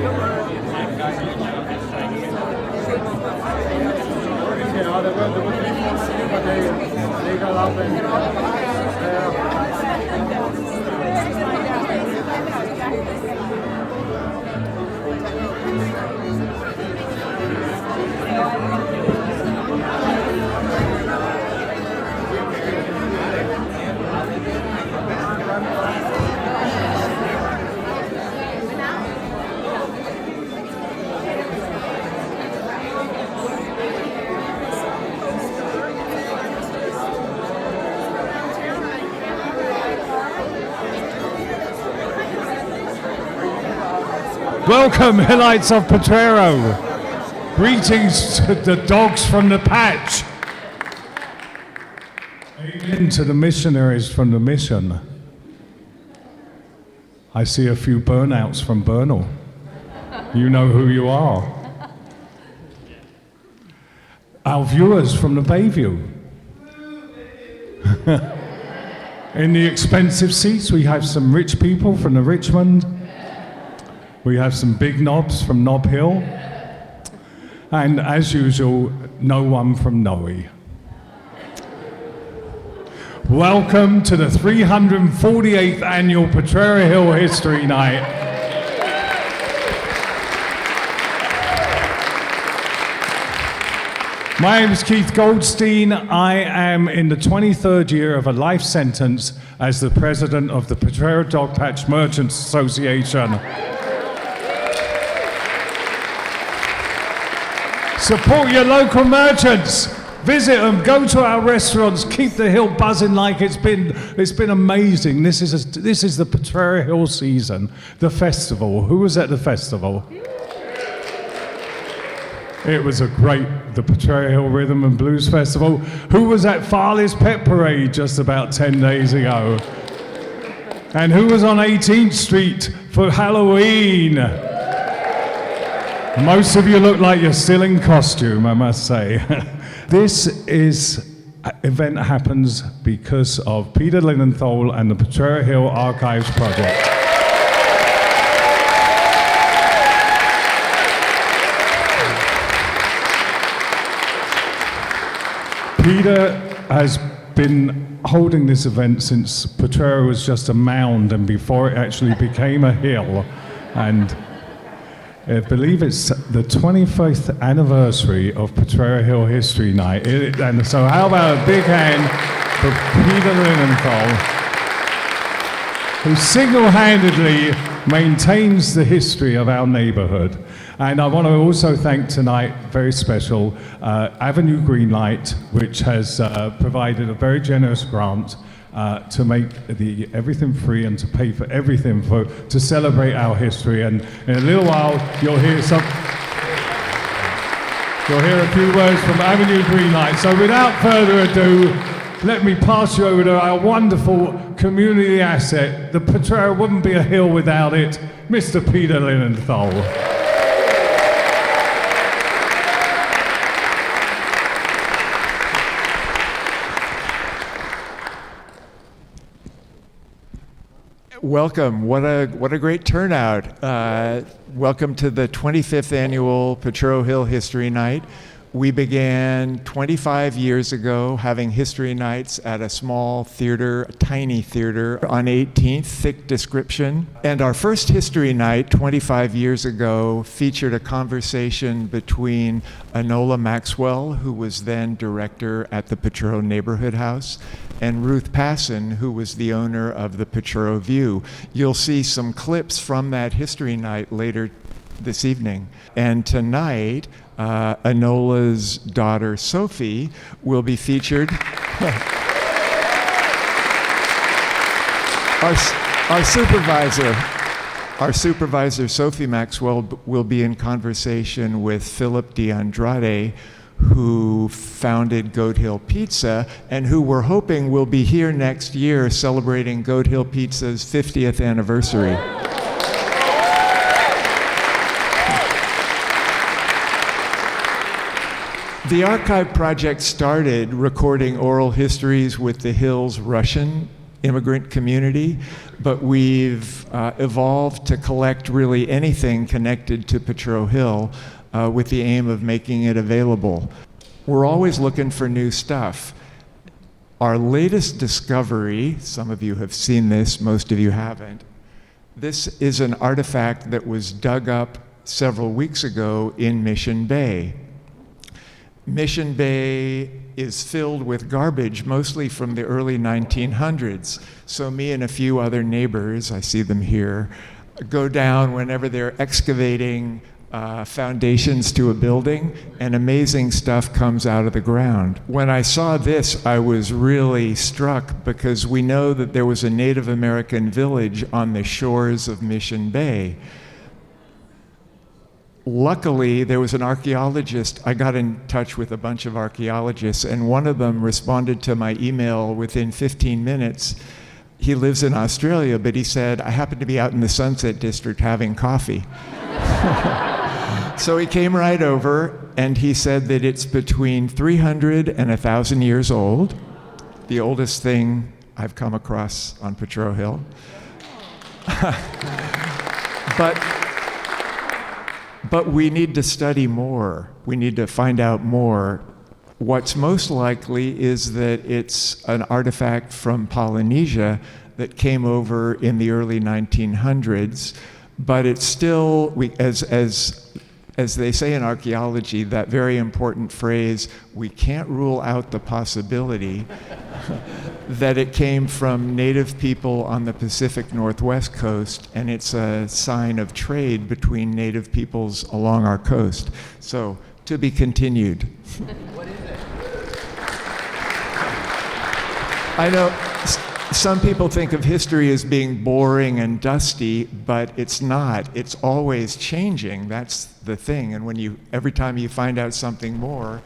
there were 3-4 but they got up and Welcome, Hillites of Potrero. Greetings to the dogs from the patch. Amen to the missionaries from the mission. I see a few burnouts from Bernal. You know who you are. Our viewers from the Bayview. In the expensive seats, we have some rich people from the Richmond. We have some big knobs from Nob Hill. And as usual, no one from Noe. Welcome to the 348th annual Potrero Hill History Night. My name is Keith Goldstein. I am in the 23rd year of a life sentence as the president of the Potrero Dog Patch Merchants Association. Support your local merchants. Visit them, go to our restaurants, keep the hill buzzing like it's been amazing. This is the Potrero Hill season, the festival. Who was at the festival? It was the Potrero Hill Rhythm and Blues Festival. Who was at Farley's Pet Parade just about 10 days ago? And who was on 18th Street for Halloween? Most of you look like you're still in costume, I must say. This event happens because of Peter Linenthal and the Potrero Hill Archives Project. Peter has been holding this event since Potrero was just a mound and before it actually became a hill. And I believe it's the 25th anniversary of Potrero Hill History Night. And so how about a big hand for Peter Linenthal, who single-handedly maintains the history of our neighborhood. And I want to also thank tonight, very special, Avenue Greenlight, which has provided a very generous grant to make everything free and to pay for everything to celebrate our history. And in a little while, you'll hear a few words from Avenue Greenlight. So without further ado, let me pass you over to our wonderful community asset. The Potrero wouldn't be a hill without it, Mr. Peter Linenthal. Welcome. What a great turnout. Welcome to the 25th annual Potrero Hill History Night. We began 25 years ago having history nights at a small theater, a tiny theater on 18th, thick description. And our first history night 25 years ago featured a conversation between Enola Maxwell, who was then director at the Potrero Neighborhood House, and Ruth Passon, who was the owner of the Potrero View. You'll see some clips from that history night later this evening. And tonight, Enola's daughter, Sophie, will be featured. Our supervisor, Sophie Maxwell, will be in conversation with Philip DeAndrade, who founded Goat Hill Pizza, and who we're hoping will be here next year celebrating Goat Hill Pizza's 50th anniversary. The archive project started recording oral histories with the Hill's Russian immigrant community, but we've evolved to collect really anything connected to Potrero Hill with the aim of making it available. We're always looking for new stuff. Our latest discovery, some of you have seen this, most of you haven't. This is an artifact that was dug up several weeks ago in Mission Bay. Mission Bay is filled with garbage, mostly from the early 1900s. So me and a few other neighbors, I see them here, go down whenever they're excavating foundations to a building, and amazing stuff comes out of the ground. When I saw this, I was really struck because we know that there was a Native American village on the shores of Mission Bay. Luckily, there was an archaeologist. I got in touch with a bunch of archaeologists, and one of them responded to my email within 15 minutes. He lives in Australia, but he said, I happen to be out in the Sunset District having coffee. So he came right over, and he said that it's between 300 and 1,000 years old, the oldest thing I've come across on Potrero Hill. But we need to study more. We need to find out more. What's most likely is that it's an artifact from Polynesia that came over in the early 1900s, but it's still, as they say in archaeology, that very important phrase, we can't rule out the possibility that it came from native people on the Pacific Northwest coast, and it's a sign of trade between native peoples along our coast. So, to be continued. What is it? I know some people think of history as being boring and dusty, but it's not. It's always changing. That's the thing. And every time you find out something more,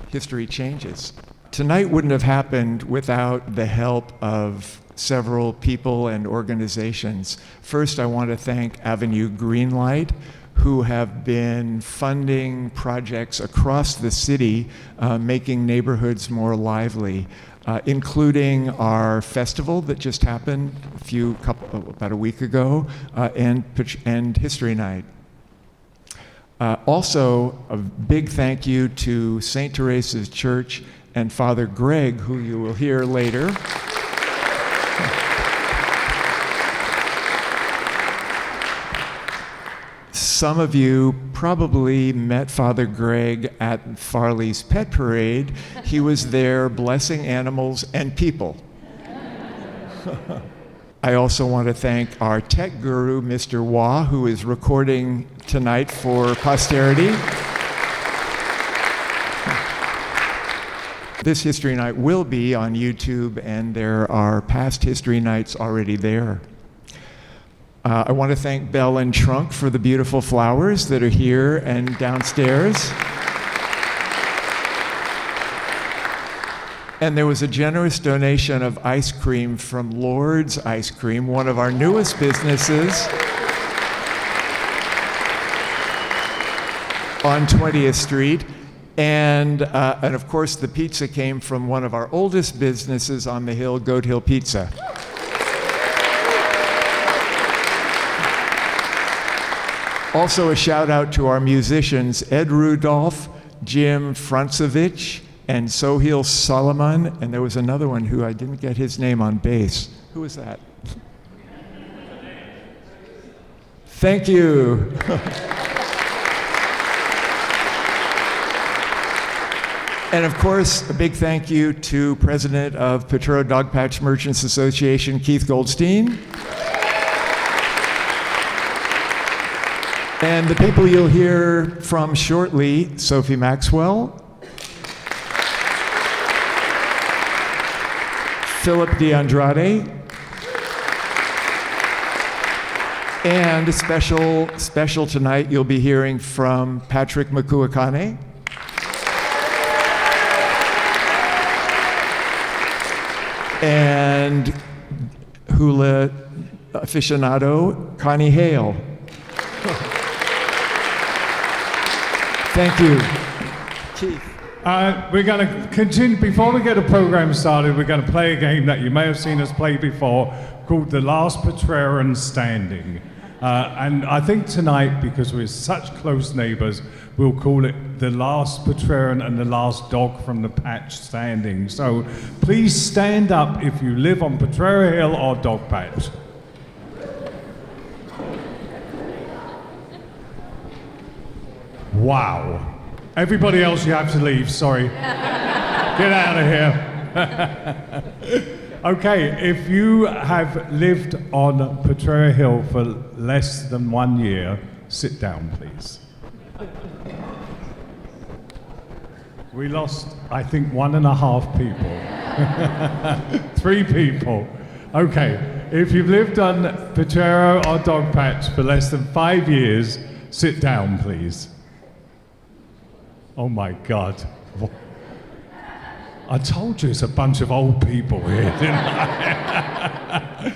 history changes. Tonight wouldn't have happened without the help of several people and organizations. First, I want to thank Avenue Greenlight, who have been funding projects across the city, making neighborhoods more lively. Including our festival that just happened about a week ago, and History Night. Also, a big thank you to St. Teresa's Church and Father Greg, who you will hear later. Some of you probably met Father Greg at Farley's Pet Parade. He was there blessing animals and people. I also want to thank our tech guru, Mr. Wah, who is recording tonight for posterity. This History Night will be on YouTube, and there are past History Nights already there. I want to thank Bell and Trunk for the beautiful flowers that are here and downstairs. And there was a generous donation of ice cream from Lord's Ice Cream, one of our newest businesses on 20th Street. And of course, the pizza came from one of our oldest businesses on the hill, Goat Hill Pizza. Also a shout out to our musicians, Ed Rudolph, Jim Francevich, and Sohail Solomon, and there was another one who I didn't get his name on bass. Who was that? Thank you. And of course, a big thank you to President of Potrero Dogpatch Merchants Association, Keith Goldstein. And the people you'll hear from shortly, Sophie Maxwell, Philip DeAndrade, and special tonight, you'll be hearing from Patrick Makuakane, and hula aficionado Connie Hale. Thank you. Keith. We're going to continue. Before we get the program started, we're going to play a game that you may have seen us play before called The Last Potreran Standing. And I think tonight, because we're such close neighbors, we'll call it The Last Potreran and the Last Dog from the Patch Standing. So please stand up if you live on Potrero Hill or Dog Patch. Wow. Everybody else, you have to leave, sorry. Get out of here. Okay, if you have lived on Potrero Hill for less than 1 year, sit down, please. We lost, I think, 1.5 people. 3 people. Okay, if you've lived on Potrero or Dog Patch for less than 5 years, sit down, please. Oh my God. I told you it's a bunch of old people here, didn't I?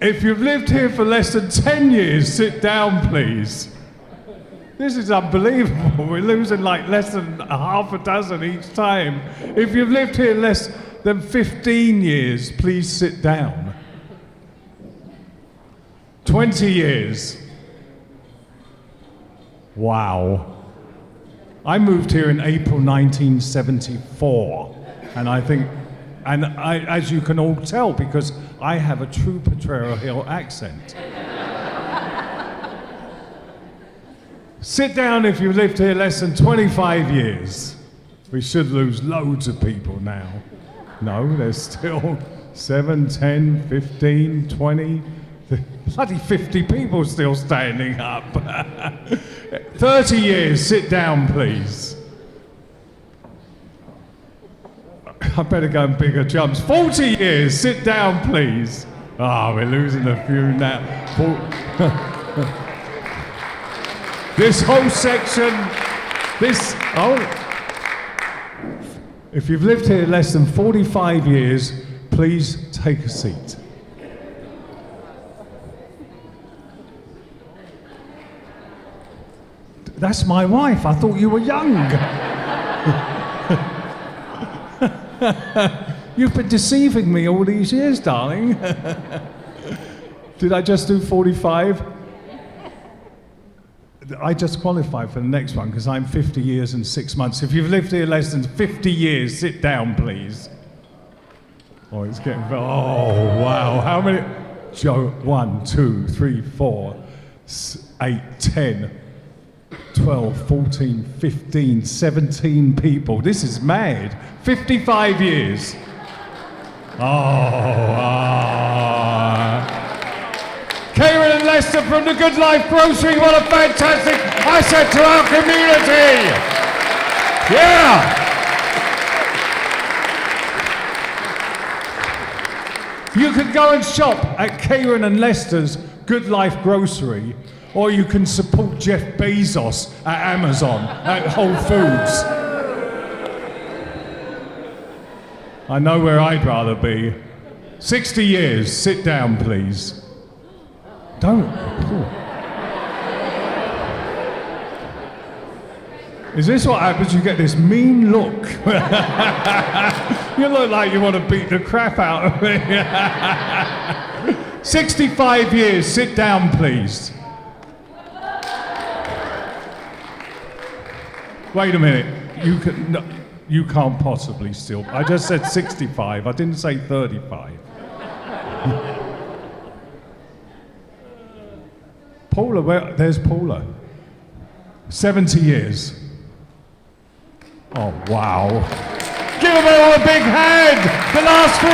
If you've lived here for less than 10 years, sit down, please. This is unbelievable. We're losing like less than half a dozen each time. If you've lived here less than 15 years, please sit down. 20 years. Wow. I moved here in April 1974, and I think, as you can all tell, because I have a true Potrero Hill accent. Sit down if you've lived here less than 25 years. We should lose loads of people now. No, there's still 7, 10, 15, 20, bloody 50 people still standing up. 30 years, sit down, please. I better go in bigger jumps. 40 years, sit down, please. Ah, we're losing a few now. This whole section, if you've lived here less than 45 years, please take a seat. That's my wife. I thought you were young. You've been deceiving me all these years, darling. Did I just do 45? I just qualified for the next one because I'm 50 years and 6 months. If you've lived here less than 50 years, sit down, please. Oh, it's getting... Oh, wow. How many? Joe, 1, 2, 3, 4, 8, 10... 12, 14, 15, 17 people. This is mad. 55 years. Karen and Lester from the Good Life Grocery. What a fantastic asset to our community. Yeah. You can go and shop at Karen and Lester's Good Life Grocery, or you can support Jeff Bezos at Amazon, at Whole Foods. I know where I'd rather be. 60 years, sit down, please. Don't. Ooh. Is this what happens? You get this mean look. You look like you want to beat the crap out of me. 65 years, sit down, please. Wait a minute, you can't possibly still. I just said 65, I didn't say 35. Paula, there's Paula. 70 years. Oh, wow. Give them all a big hand, the last 3.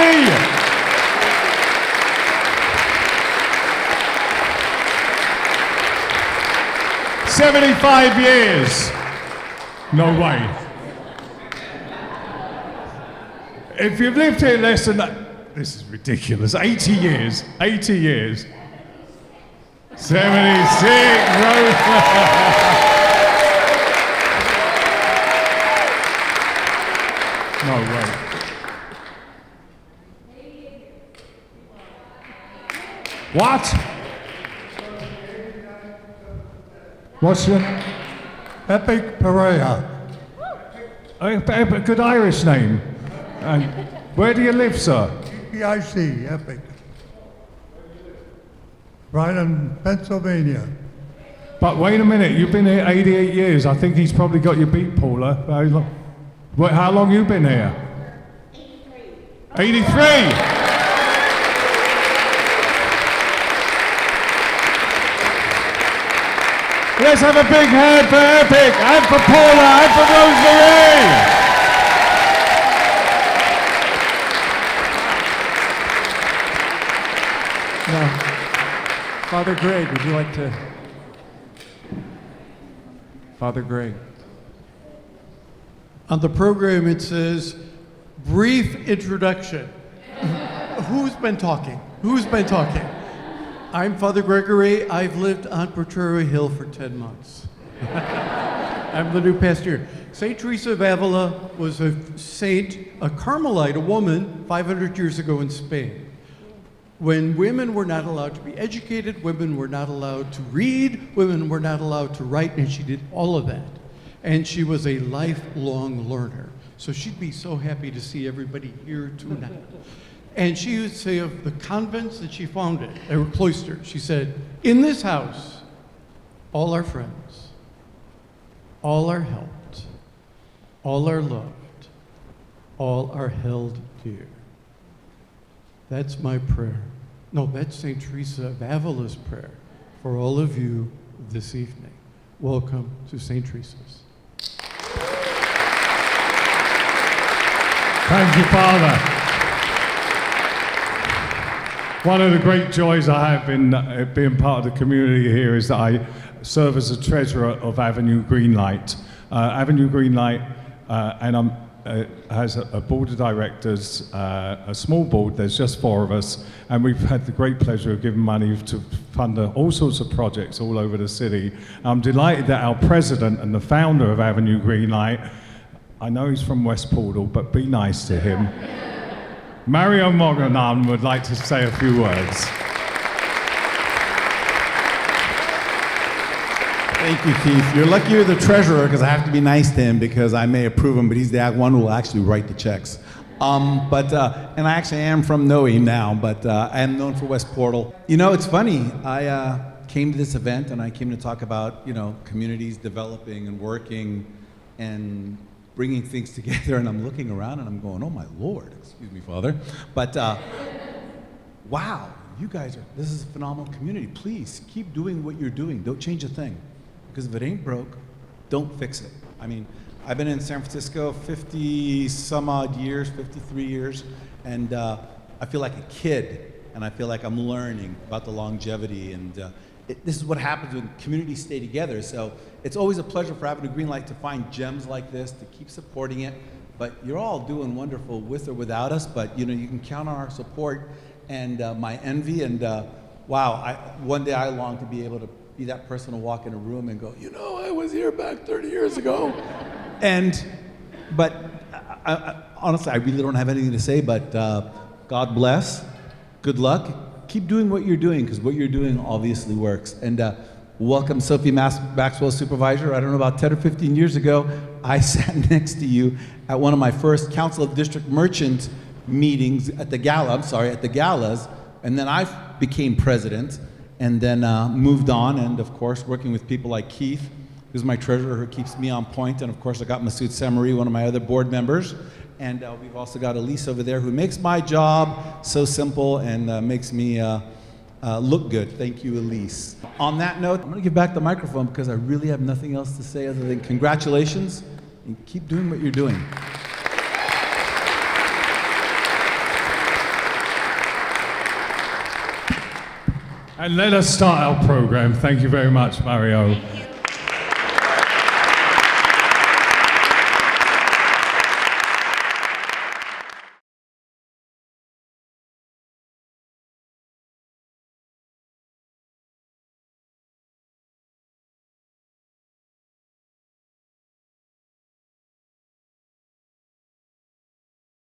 75 years. No way. If you've lived here less than that, this is ridiculous. 80 years. 80 years. 76. No way. What? What's your... Epic Perea. A good Irish name. And where do you live, sir? PIC, Epic. Bryan, Pennsylvania. But wait a minute, you've been here 88 years. I think he's probably got you beat, Paula. How long you been here? 83. 83! Let's have a big hand for Epic, and for Paula, and for Rosemary! Now, Father Greg, would you like to? Father Greg. On the program, it says, brief introduction. Who's been talking? Who's been talking? I'm Father Gregory. I've lived on Potrero Hill for 10 months. I'm the new pastor. St. Teresa of Avila was a saint, a Carmelite, a woman, 500 years ago in Spain. When women were not allowed to be educated, women were not allowed to read, women were not allowed to write, and she did all of that. And she was a lifelong learner. So she'd be so happy to see everybody here tonight. And she would say of the convents that she founded, they were cloisters, she said, in this house, all are friends, all are helped, all are loved, all are held dear. That's my prayer. No, that's St. Teresa of Avila's prayer for all of you this evening. Welcome to St. Teresa's. Thank you, Father. One of the great joys I have in being part of the community here is that I serve as a treasurer of Avenue Greenlight. Avenue Greenlight, and has a board of directors, a small board, there's just 4 of us, and we've had the great pleasure of giving money to fund all sorts of projects all over the city. I'm delighted that our president and the founder of Avenue Greenlight, I know he's from West Portal, but be nice to him, Mario Moganan would like to say a few words. Thank you, Keith. You're lucky you're the treasurer because I have to be nice to him because I may approve him, but he's the one who will actually write the checks. And I actually am from Noe now, but I am known for West Portal. You know, it's funny. I came to this event and I came to talk about, communities developing and working and bringing things together, and I'm looking around and I'm going, oh my Lord, excuse me, Father. But wow, you guys this is a phenomenal community. Please keep doing what you're doing. Don't change a thing. Because if it ain't broke, don't fix it. I mean, I've been in San Francisco 50 some odd years, 53 years, and I feel like a kid, and I feel like I'm learning about the longevity, and this is what happens when communities stay together. So it's always a pleasure for Avenue Greenlight to find gems like this, to keep supporting it, but you're all doing wonderful with or without us, but you can count on our support and my envy, and wow, one day I long to be able to be that person to walk in a room and go, I was here back 30 years ago. But honestly, I really don't have anything to say, but God bless, good luck, keep doing what you're doing, because what you're doing obviously works. And welcome Sophie Maxwell, supervisor. I don't know, about 10 or 15 years ago, I sat next to you at one of my first Council of District Merchant meetings at the galas, and then I became president, and then moved on, and of course working with people like Keith, who's my treasurer, who keeps me on point, and of course I got Masoud Samari, one of my other board members, and we've also got Elise over there, who makes my job so simple and makes me look good. Thank you, Elise. On that note, I'm going to give back the microphone because I really have nothing else to say other than congratulations, and keep doing what you're doing. And let us start our program. Thank you very much, Mario.